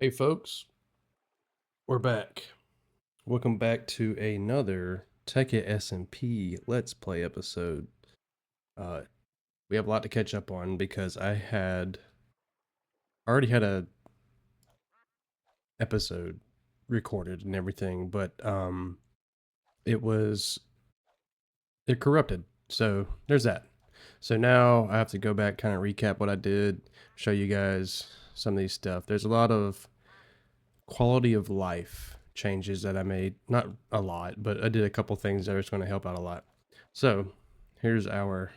Hey folks, we're back. Welcome back to another Tekkit SMP Let's Play episode. Uh, we have a lot to catch up on because already had a episode recorded and everything, but it was it corrupted. So there's that. So now I have to go back, kind of recap what I did, show you guys some of these stuff. There's a lot of quality of life changes that I made. Not a lot, but I did a couple things that are going to help out a lot. So here's our,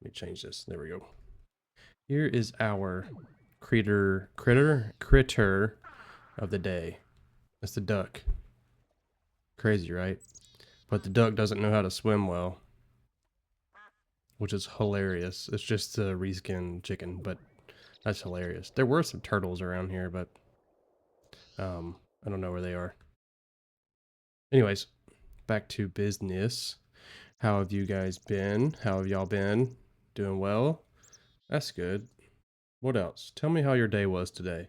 let me change this. There we go. Here is our critter of the day. That's the duck. Crazy, right? But the duck doesn't know how to swim well, which is hilarious. It's just a reskin chicken, but that's hilarious. There were some turtles around here, but I don't know where they are. Anyways, back to business. How have you guys been? How have y'all been? Doing well? That's good. What else? Tell me how your day was today.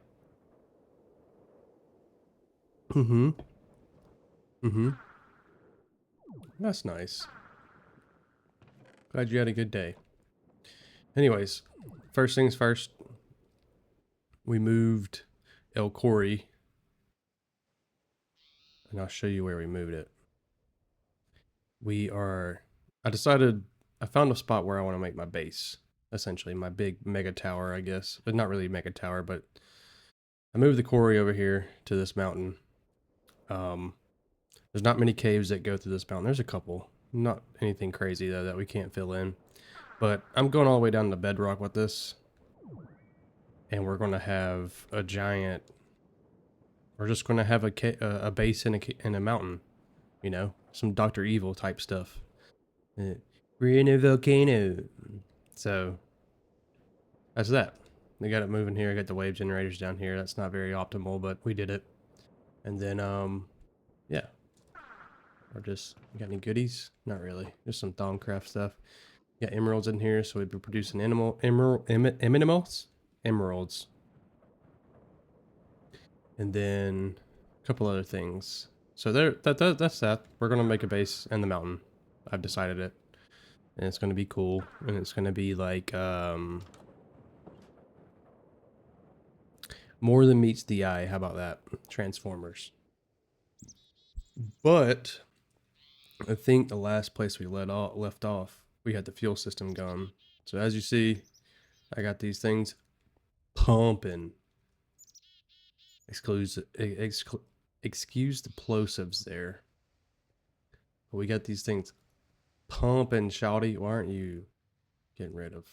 Mm-hmm. Mm-hmm. That's nice. Glad you had a good day. Anyways, first things first, we moved El Corey, and I'll show you where we moved it. I found a spot where I want to make my base, essentially, my big mega tower, I guess. But not really mega tower, but I moved the quarry over here to this mountain. Um, there's not many caves that go through this mountain. There's a couple. Not anything crazy, though, that we can't fill in. But I'm going all the way down to bedrock with this. And we're going to have a giant... We're just going to have a base in a mountain. You know? Some Dr. Evil type stuff. We're in a volcano. So, that's that. They got it moving here. I got the wave generators down here. That's not very optimal, but we did it. And then, yeah. Or just, you got any goodies? Not really. Just some Thaumcraft stuff. Got emeralds in here, so we'd be producing emeralds. And then a couple other things. So that's that. We're gonna make a base in the mountain. I've decided it. And it's gonna be cool. And it's gonna be like more than meets the eye. How about that? Transformers. But I think the last place we left off, we had the fuel system going. So as you see, I got these things pumping. Excuse the plosives there. But we got these things pumping, shouty. Why aren't you getting rid of?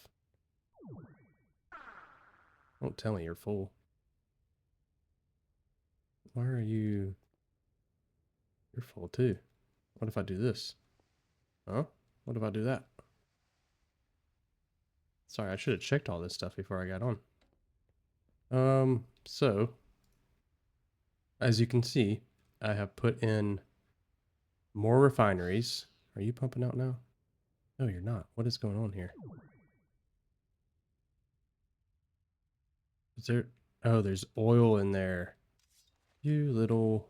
Don't tell me you're full. Why are you? You're full too. What if I do this? Huh? What if I do that? Sorry, I should have checked all this stuff before I got on. So as you can see, I have put in more refineries. Are you pumping out now? No, you're not. What is going on here? Is there... Oh, there's oil in there. You little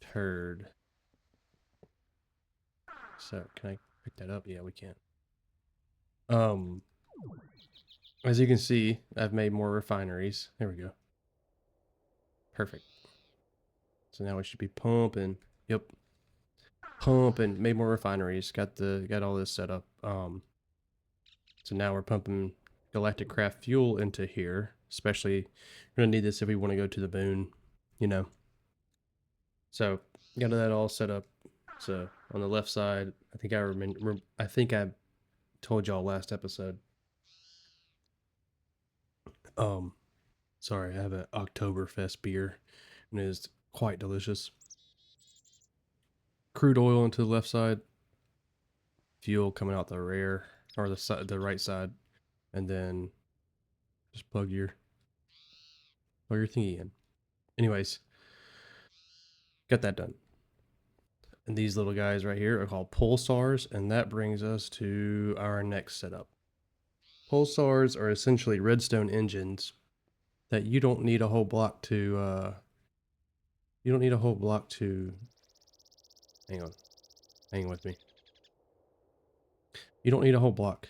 turd. So, can I pick that up? Yeah, we can. Um, as you can see, I've made more refineries. There we go. Perfect. So now we should be pumping. Yep. Pumping. Made more refineries. Got all this set up. So now we're pumping galactic craft fuel into here. Especially, we're gonna need this if we want to go to the moon. You know. So got that all set up. So on the left side, I think I remember. I think I told y'all last episode. Um, sorry, I have an Oktoberfest beer, and it is quite delicious. Crude oil into the left side, fuel coming out the rear or the right side, and then just plug your thingy in. Anyways, got that done. And these little guys right here are called Pulsars, and that brings us to our next setup. Pulsars are essentially redstone engines that you don't need a whole block to, you don't need a whole block to, hang on, hang with me. You don't need a whole block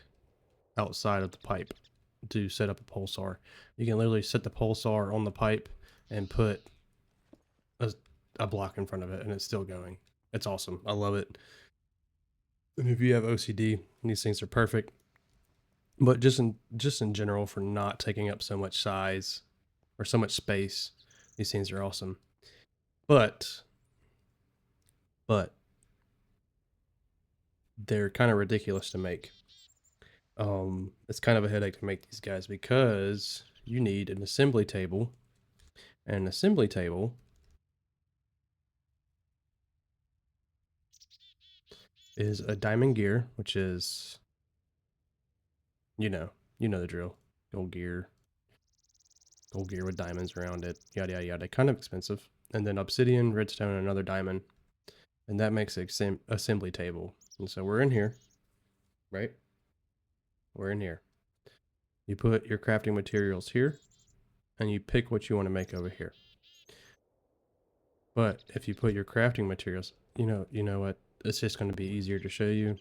outside of the pipe to set up a pulsar. You can literally set the pulsar on the pipe and put a, a block in front of it and it's still going. It's awesome. I love it. And if you have OCD, these things are perfect. But just in general, for not taking up so much size or so much space, these things are awesome. But they're kind of ridiculous to make. It's kind of a headache to make these guys because you need an assembly table, and an assembly table is a diamond gear, which is, you know, the drill. Gold gear with diamonds around it, yada yada yada. Kind of expensive. And then obsidian, redstone, and another diamond, and that makes an assembly table. And so we're in here, right? We're in here. You put your crafting materials here, and you pick what you want to make over here. But if you put your crafting materials, you know what? It's just going to be easier to show you.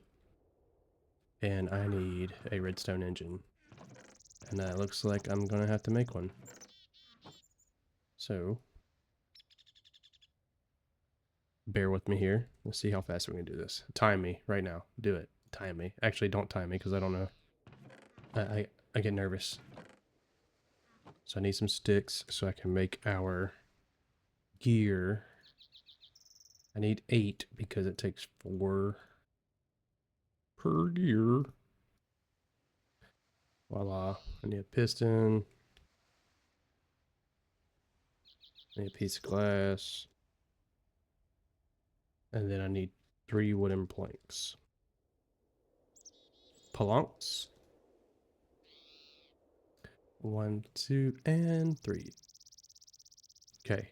And I need a redstone engine. And that looks like I'm going to have to make one. So, bear with me here. Let's see how fast we can do this. Time me right now. Do it. Time me. Actually, don't time me because I don't know. I get nervous. So I need some sticks so I can make our gear. I need 8 because it takes 4 per gear. Voila. I need a piston. I need a piece of glass. And then I need 3 wooden planks. Planks. 1, 2, and 3. Okay.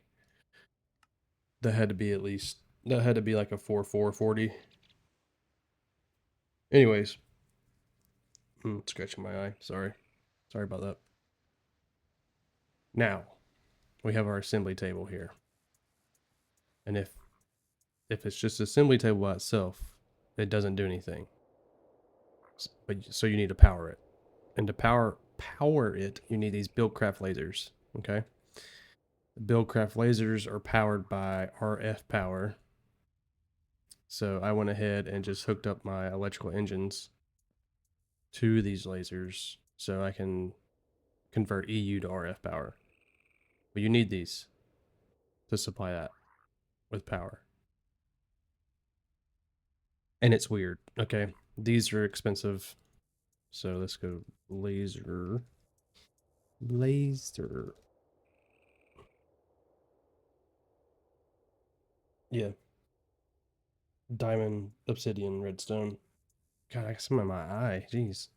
That had to be like a 4-4-40. Anyways. Scratching my eye. Sorry about that. Now, we have our assembly table here. And if it's just assembly table by itself, it doesn't do anything. So you need to power it. And to power it, you need these Buildcraft lasers, okay? The Buildcraft lasers are powered by RF power. So I went ahead and just hooked up my electrical engines to these lasers so I can convert EU to RF power. But you need these to supply that with power. And it's weird, okay? These are expensive. So let's go laser. Yeah. Diamond, obsidian, redstone. God, I got some in my eye. Jeez.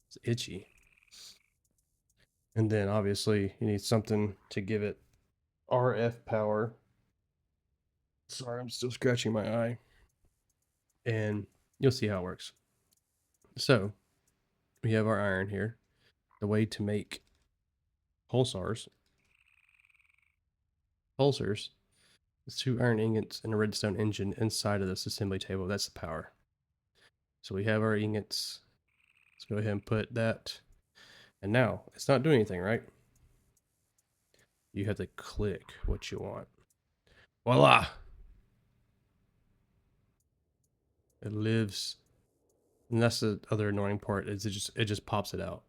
It's itchy. And then obviously you need something to give it RF power. Sorry, I'm still scratching my eye. And you'll see how it works. So we have our iron here. The way to make pulsars is 2 iron ingots and a redstone engine inside of this assembly table. That's the power. So we have our ingots. Let's go ahead and put that. And now it's not doing anything, right? You have to click what you want. Voila! It lives. And that's the other annoying part is it just pops it out.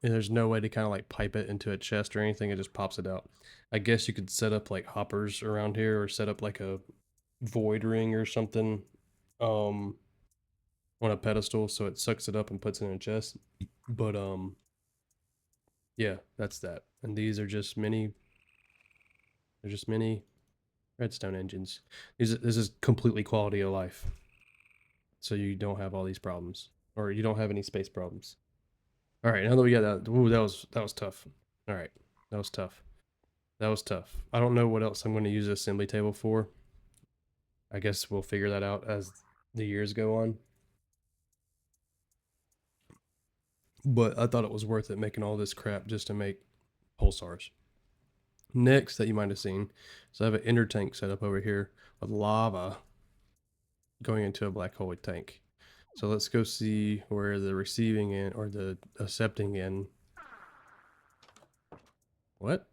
And there's no way to kind of like pipe it into a chest or anything. It just pops it out. I guess you could set up like hoppers around here or set up like a void ring or something on a pedestal so it sucks it up and puts it in a chest. But yeah, that's that. And these are just mini redstone engines. This is completely quality of life. So you don't have all these problems, or you don't have any space problems. All right, now that we got that, ooh, that was tough. All right, that was tough. That was tough. I don't know what else I'm going to use the assembly table for. I guess we'll figure that out as the years go on. But I thought it was worth it making all this crap just to make pulsars. Next that you might have seen, so I have an ender tank set up over here with lava going into a black hole tank. So let's go see where the receiving end or the accepting end, what,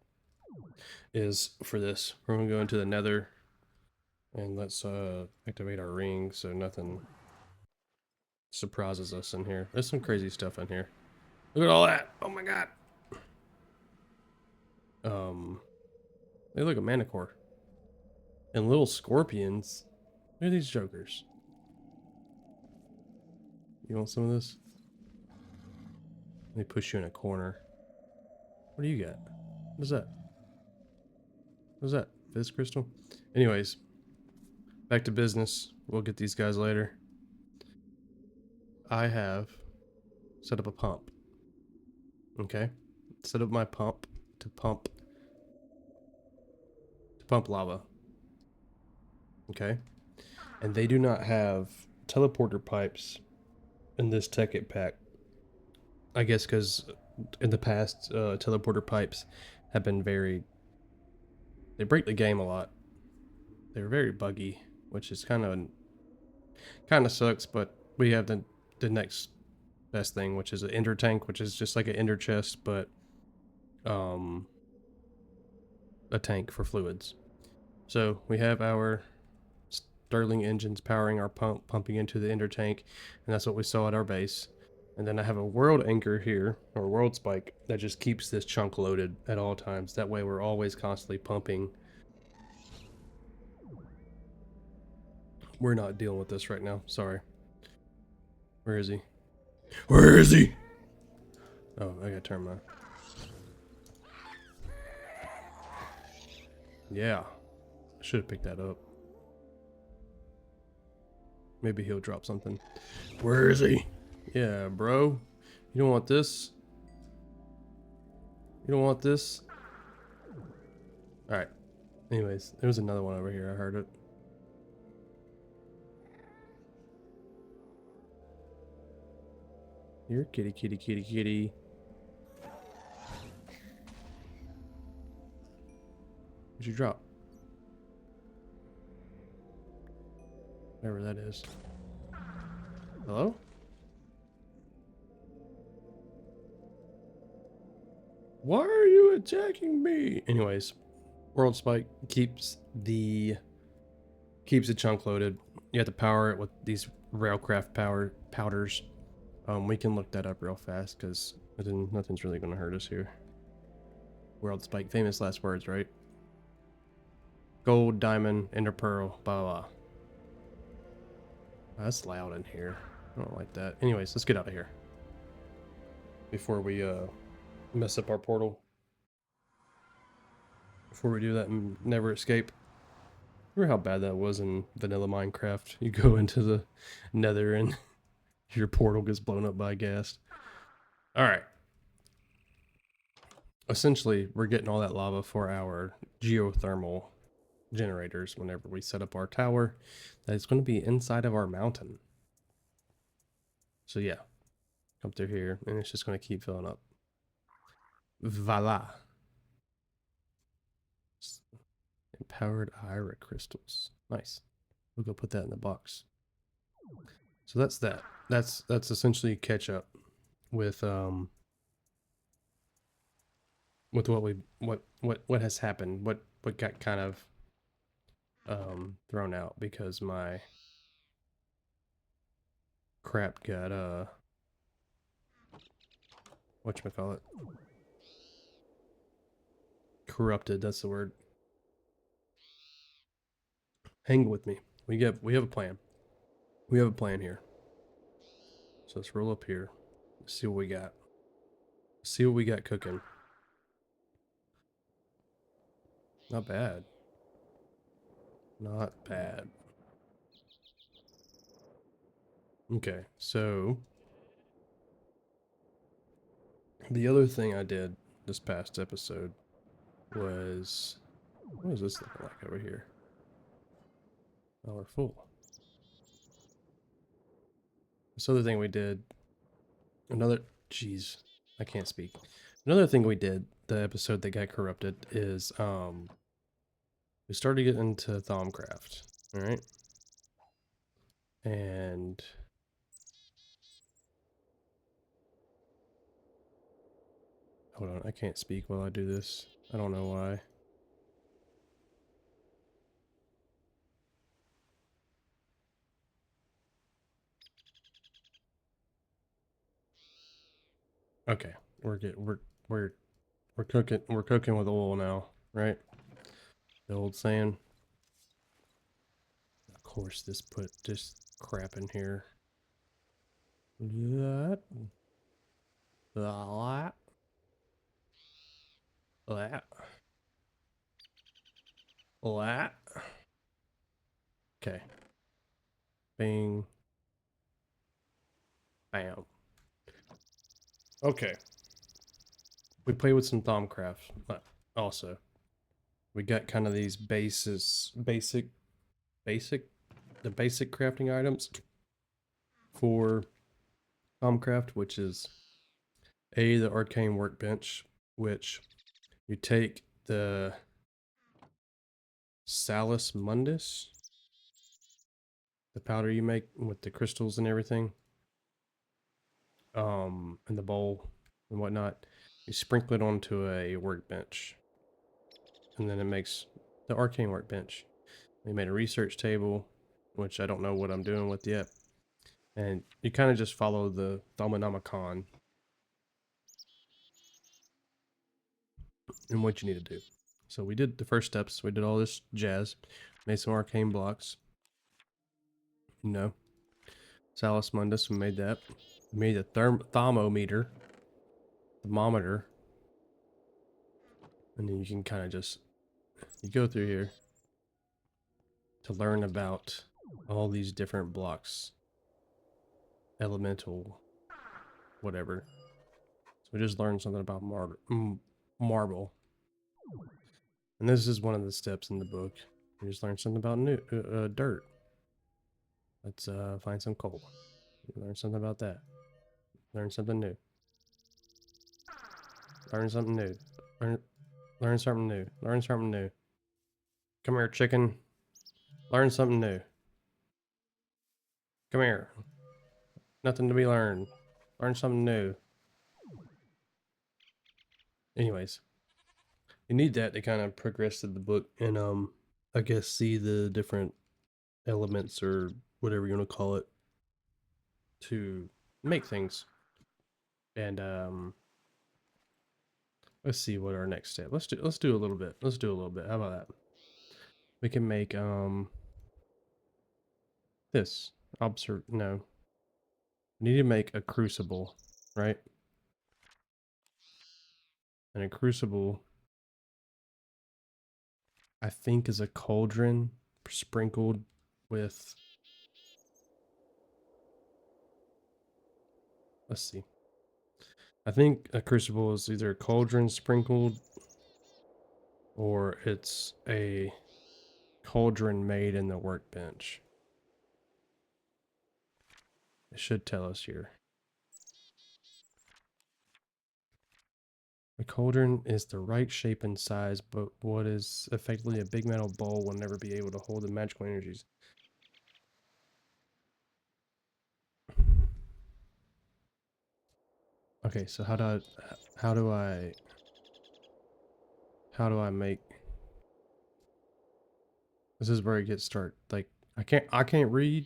is for this. We're gonna go into the nether and let's activate our ring so nothing surprises us in here. There's some crazy stuff in here. Look at all that. Oh my god. They look a manicore. And little scorpions. Look at these jokers. You want some of this? They push you in a corner. What do you got? What is that? What is that? Fizz crystal? Anyways, back to business. We'll get these guys later. I have set up a pump. Okay? Set up my pump to pump lava. Okay? And they do not have teleporter pipes in this Tekkit pack. I guess because in the past, teleporter pipes have been they break the game a lot. They're very buggy, which is kind of sucks, but we have the next best thing, which is an ender tank, which is just like an ender chest, but a tank for fluids. So we have our Stirling engines powering our pumping into the ender tank, and that's what we saw at our base. And then I have a world anchor here, or world spike, that just keeps this chunk loaded at all times. That way we're always constantly pumping. We're not dealing with this right now. Sorry. Where is he? Where is he? Oh, I gotta turn my... Yeah. I should have picked that up. Maybe he'll drop something. Where is he? Yeah, bro. You don't want this? You don't want this? Alright. Anyways, there was another one over here. I heard it. Here, kitty, kitty, kitty, kitty. What'd you drop? Whatever that is. Hello? Why are you attacking me? Anyways, world spike keeps the chunk loaded. You have to power it with these railcraft powders. We can look that up real fast because nothing's really gonna hurt us here. World spike, famous last words, right? Gold, diamond, ender pearl, blah blah blah. That's loud in here. I don't like that. Anyways, let's get out of here before we mess up our portal. Before we do that and never escape. Remember how bad that was in vanilla Minecraft? You go into the nether and your portal gets blown up by a ghast. Alright. Essentially, we're getting all that lava for our geothermal generators whenever we set up our tower. That is going to be inside of our mountain. So yeah. Come through here and it's just going to keep filling up. Voila. Empowered Ira crystals. Nice. We'll go put that in the box. So that's that. That's essentially catch up with what has happened. What got kind of thrown out because my crap got whatchamacallit, corrupted. That's the word. Hang with me. We have a plan. We have a plan here. So let's roll up here. See what we got. See what we got cooking. Not bad. Not bad. Okay, so the other thing I did this past episode was, what is this looking like over here? Oh, we're full. This other thing we did, I can't speak. Another thing we did the episode that got corrupted is we started getting into Thaumcraft, all right? And hold on, I can't speak while I do this. I don't know why. Okay, we're cooking with oil now, right? The old saying. Of course, this put this crap in here. That, that, that, that. Okay. Bing. Bam. Okay. We play with some Thaumcraft, but also we got kind of these basic, the basic crafting items for Thaumcraft, which is the arcane workbench, which you take the Salus Mundus, the powder you make with the crystals and everything, in the bowl and whatnot. You sprinkle it onto a workbench, and then it makes the arcane workbench. We made a research table, which I don't know what I'm doing with yet. And you kind of just follow the Thaumonomicon and what you need to do. So we did the first steps. We did all this jazz, made some arcane blocks. You know, Salus Mundus, we made that. We made a thermometer, thermometer. And then you can kind of just, you go through here to learn about all these different blocks. Elemental, whatever. So we just learned something about marble. And this is one of the steps in the book. We just learned something about dirt. Let's find some coal. Learn something about that. Learn something new. Learn something new. Learn something new. Learn something new. Come here, chicken. Learn something new. Come here. Nothing to be learned. Learn something new. Anyways, you need that to kind of progress through the book and I guess see the different elements or whatever you want to call it to make things. And let's see what our next step. Let's do a little bit. Let's do a little bit. How about that? We can make this. No. We need to make a crucible, right? And a crucible I think is a cauldron sprinkled with, let's see. I think a crucible is either a cauldron sprinkled or it's a cauldron made in the workbench. It should tell us here. A cauldron is the right shape and size, but what is effectively a big metal bowl will never be able to hold the magical energies. Okay, so how do I make, this is where it gets started. Like I can't read.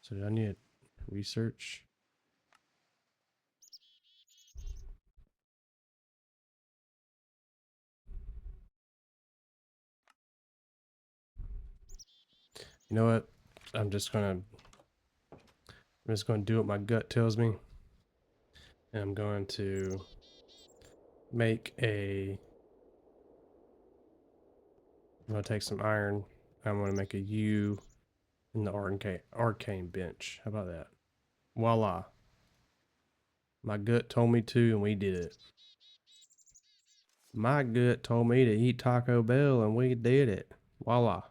So do I need research? You know what? I'm just gonna do what my gut tells me. And I'm going to make I'm gonna take some iron. I'm gonna make a U in the arcane bench. How about that? Voila. My gut told me to, and we did it. My gut told me to eat Taco Bell, and we did it. Voila.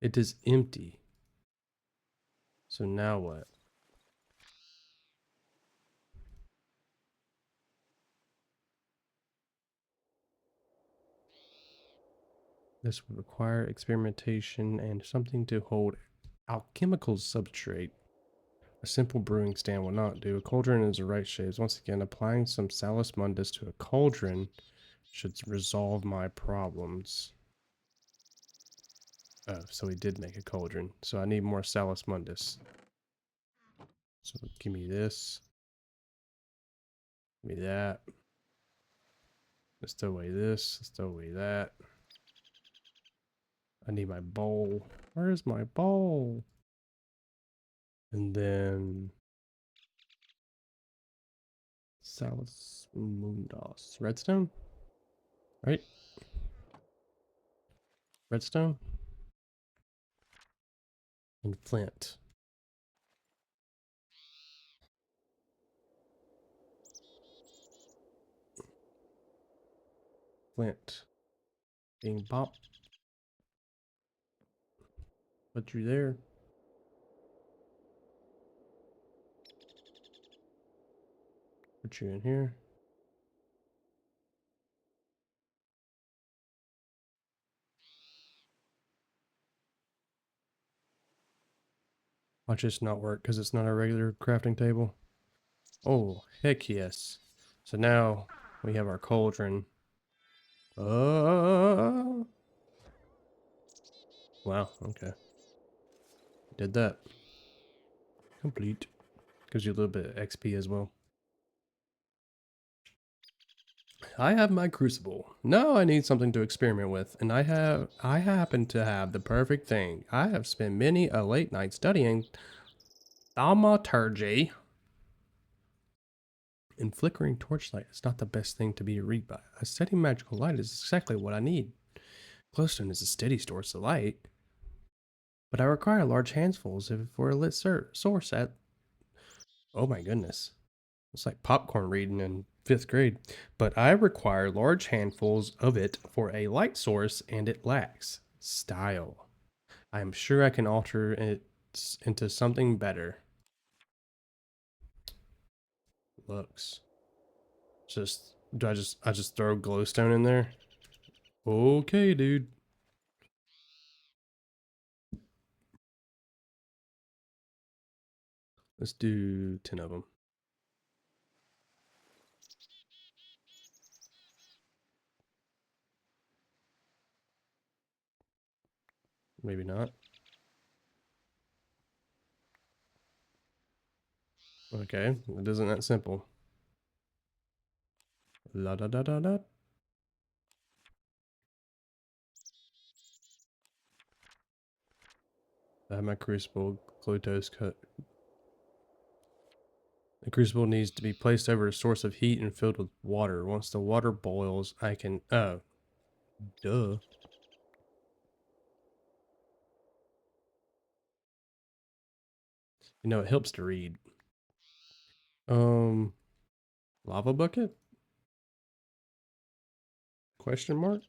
It is empty. So now what? This would require experimentation and something to hold alchemical substrate. A simple brewing stand will not do. A cauldron is the right shape. Once again, applying some Salus Mundus to a cauldron should resolve my problems. Oh, so he did make a cauldron. So I need more Salus Mundus. So give me this. Give me that. Let's throw away this. Let's throw away that. I need my bowl. Where's my bowl? And then Salus Mundus. Redstone? Right? Redstone? And flint. Flint. Bing bop. Put you there. Put you in here. Watch this not work because it's not a regular crafting table. Oh, heck yes. So now we have our cauldron. Wow, okay. Did that. Complete. Gives you a little bit of XP as well. I have my crucible. Now I need something to experiment with, and I happen to have the perfect thing. I have spent many a late night studying thaumaturgy. And flickering torchlight is not the best thing to be read by. A steady magical light is exactly what I need. Glowstone is a steady source of light, but I require large handfuls for a lit source at... Oh my goodness. It's like popcorn reading in 5th grade. But I require large handfuls of it for a light source, and it lacks style. I am sure I can alter it into something better. Looks. I just throw glowstone in there? Okay, dude. Let's do 10 of them. Maybe not. Okay, it isn't that simple. La da da da da. I have my crucible glucose cut. The crucible needs to be placed over a source of heat and filled with water. Once the water boils, I can... Oh. Duh. You know, it helps to read. Lava bucket? Question mark?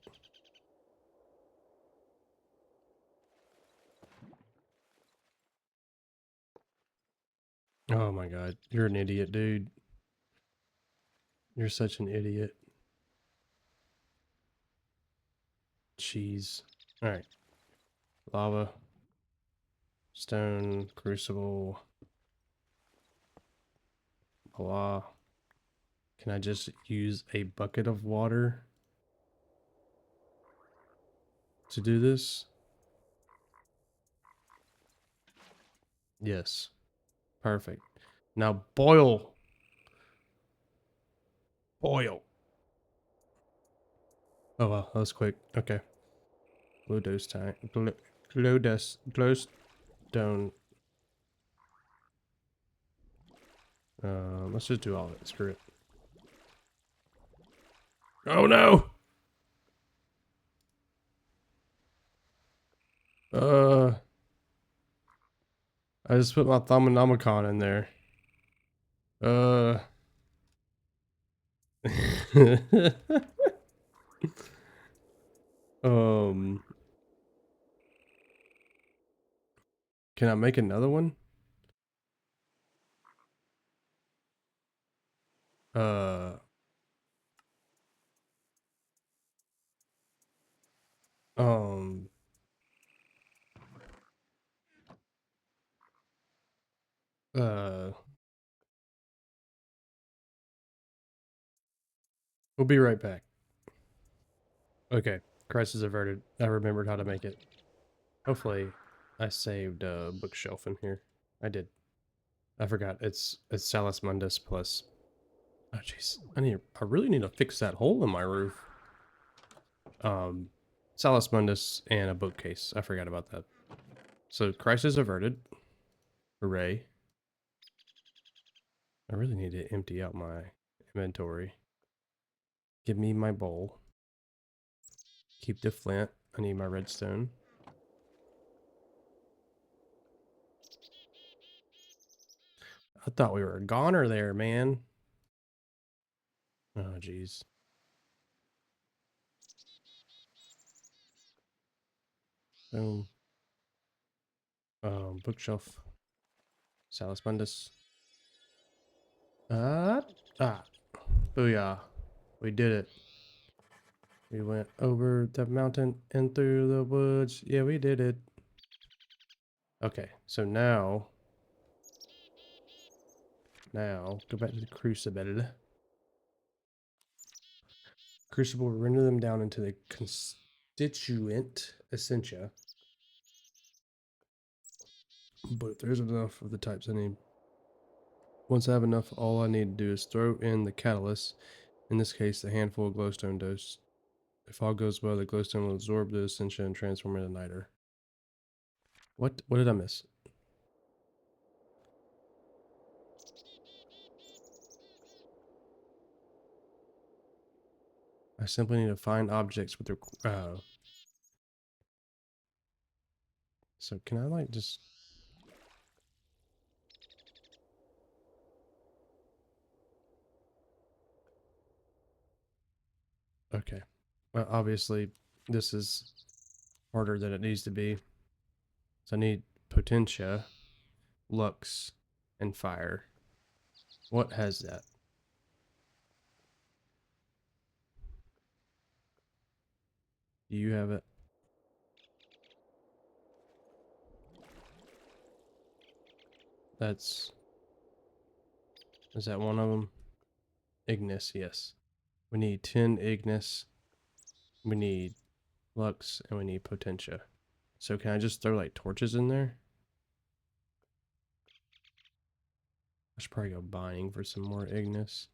Oh my god. You're an idiot, dude. You're such an idiot. Cheese. Alright. Lava. Stone. Crucible. Blah. Can I just use a bucket of water to do this? Yes. Perfect. Now boil. Boil. Oh wow, that was quick. Okay. Glowdose time. Glowstone. Let's just do all of it. Screw it. Oh no! Uh, I just put my Thaumanomicon in there. Um, can I make another one? Uh, Um, uh, we'll be right back. Okay, crisis averted. I remembered how to make it. Hopefully, I saved a bookshelf in here. I did. I forgot. It's Salus Mundus plus. Oh jeez, I really need to fix that hole in my roof. Salus Mundus and a bookcase. I forgot about that. So crisis averted. Hooray! I really need to empty out my inventory. Give me my bowl. Keep the flint. I need my redstone. I thought we were a goner there, man. Oh jeez. Boom. Bookshelf. Salus Mundus. Ah. Booyah. We did it. We went over the mountain and through the woods. Yeah, we did it. Okay, so now go back to the crucible. Crucible, render them down into the constituent essentia. But if there's enough of the types I need. Once I have enough, all I need to do is throw in the catalyst. In this case, a handful of glowstone dose. If all goes well, the glowstone will absorb the essentia and transform it into niter. What did I miss? I simply need to find objects with the so can I like just okay. Well, obviously this is harder than it needs to be. So I need potentia, lux, and fire. What has that? Do you have it? Is that one of them? Ignis, yes. We need 10 Ignis. We need lux, and we need potentia. So can I just throw like torches in there? I should probably go buying for some more Ignis.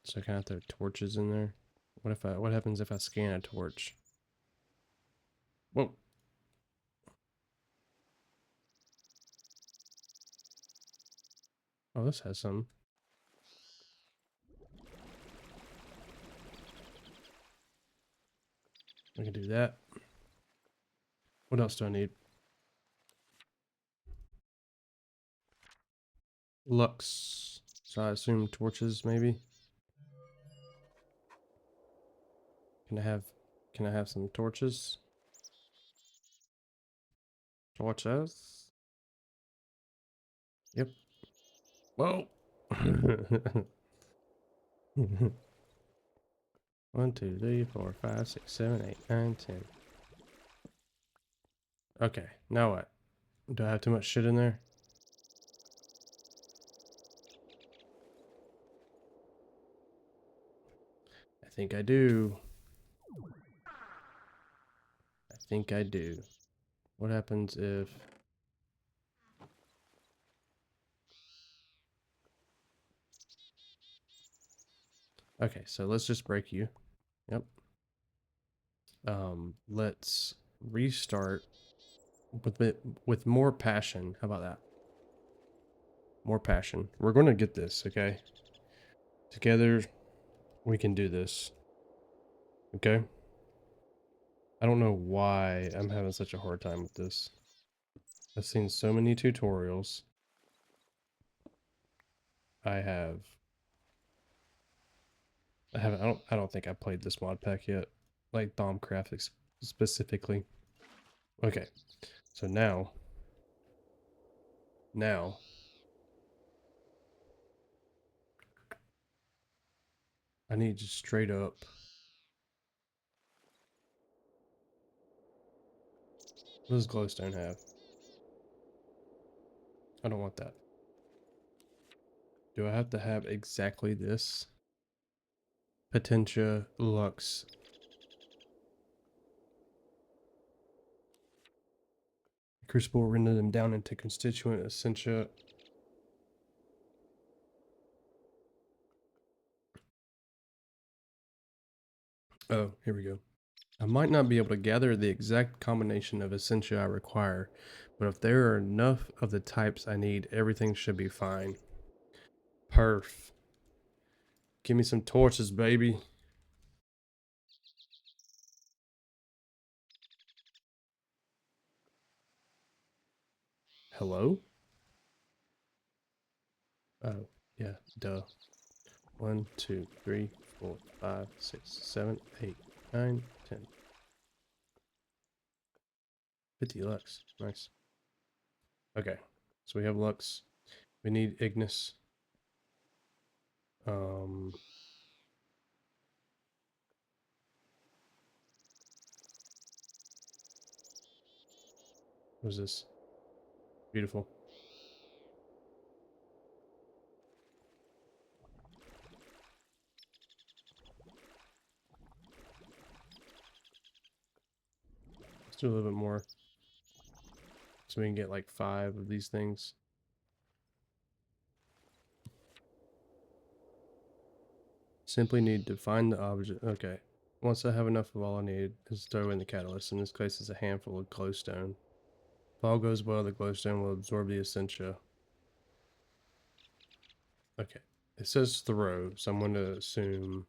So can I throw torches in there? What happens if I scan a torch? Whoa. Oh, this has some. We can do that. What else do I need? Lux. So I assume torches, maybe. Can I have some torches? Torches? Yep. Whoa. 1, 2, 3, 4, 5, 6, 7, 8, 9, 10. Okay, now what? Do I have too much shit in there? I think I do. I think I do. What happens if... Okay, so let's just break you. Yep. Let's restart with more passion. How about that? More passion. We're going to get this, okay? Together, we can do this. Okay? I don't know why I'm having such a hard time with this. I've seen so many tutorials. I have... I don't think I played this mod pack yet. Like Thaumcraft specifically. Okay. So now I need just straight up. What does glowstone have? I don't want that. Do I have to have exactly this? Potentia Lux. Crucible will render them down into constituent essentia. Oh, here we go. I might not be able to gather the exact combination of essentia I require, but if there are enough of the types I need, everything should be fine. Perf. Give me some torches, baby. Hello? Oh, yeah, duh. 1, 2, 3, 4, 5, 6, 7, 8, 9, 10. 50 lux. Nice. Okay, so we have lux. We need Ignis. Um, what is this? Beautiful. Let's do a little bit more. So we can get like 5 of these things. Simply need to find the object. Okay. Once I have enough of all I need, is throw in the catalyst. In this case, it's a handful of glowstone. If all goes well, the glowstone will absorb the essentia. Okay. It says throw, so I'm going to assume.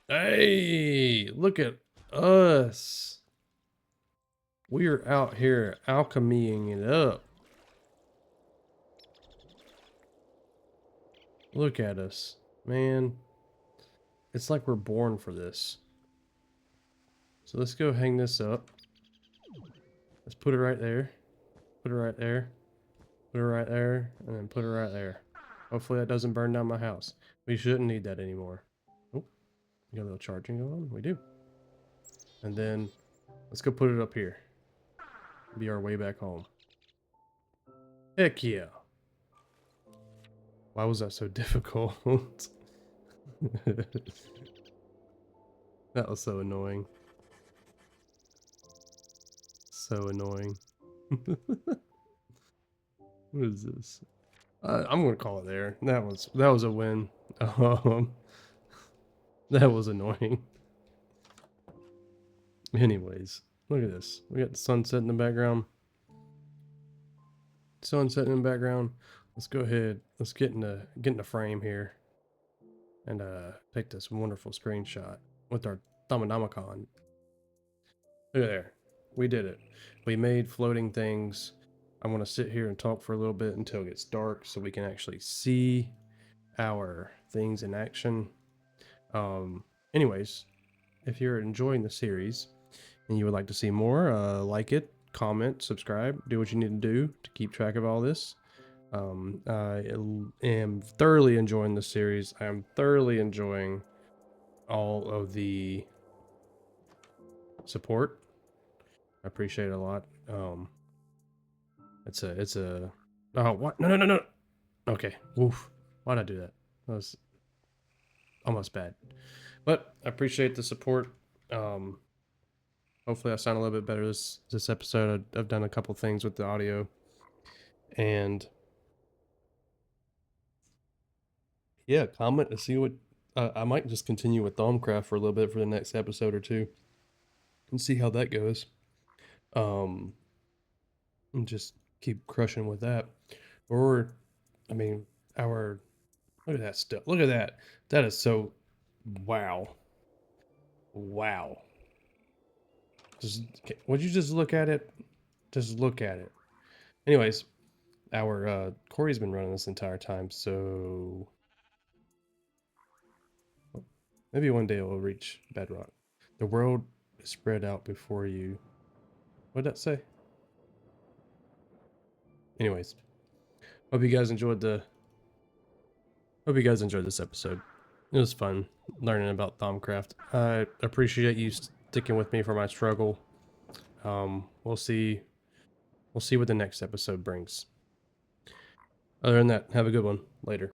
Hey! Look at us! We are out here alchemying it up. Look at us. Man. It's like we're born for this. So let's go hang this up. Let's put it right there. Put it right there. Put it right there. And then put it right there. Hopefully that doesn't burn down my house. We shouldn't need that anymore. Oh, we got a little charging going on. We do. And then let's go put it up here. Be our way back home. Heck yeah. Why was that so difficult? That was so annoying. So annoying. What is this? I'm gonna call it there. That was a win. Um, that was annoying. Anyways, look at this. We got the sunset in the background. Sunset in the background. Let's go ahead. Let's get in the frame here, and take this wonderful screenshot with our Thaumanomicon. Look at there. We did it. We made floating things. I want to sit here and talk for a little bit until it gets dark so we can actually see our things in action. Anyways, if you're enjoying the series and you would like to see more, like it, comment, subscribe, do what you need to do to keep track of all this. I am thoroughly enjoying the series. I am thoroughly enjoying all of the support. I appreciate it a lot. It's a oh, what? No. Okay. Oof. Why'd I do that? That was almost bad. But I appreciate the support. Hopefully I sound a little bit better this episode. I've done a couple things with the audio. And yeah, comment to see what I might just continue with Thaumcraft for a little bit for the next episode or two and see how that goes. And just keep crushing with that. Or I mean, our look at that stuff. Look at that. That is so wow. Wow. Just would you just look at it? Just look at it. Anyways, our Corey's been running this entire time, so maybe one day it will reach bedrock. The world is spread out before you. What did that say? Anyways, Hope you guys enjoyed this episode. It was fun learning about Thaumcraft. I appreciate you sticking with me for my struggle. We'll see what the next episode brings. Other than that, have a good one. Later.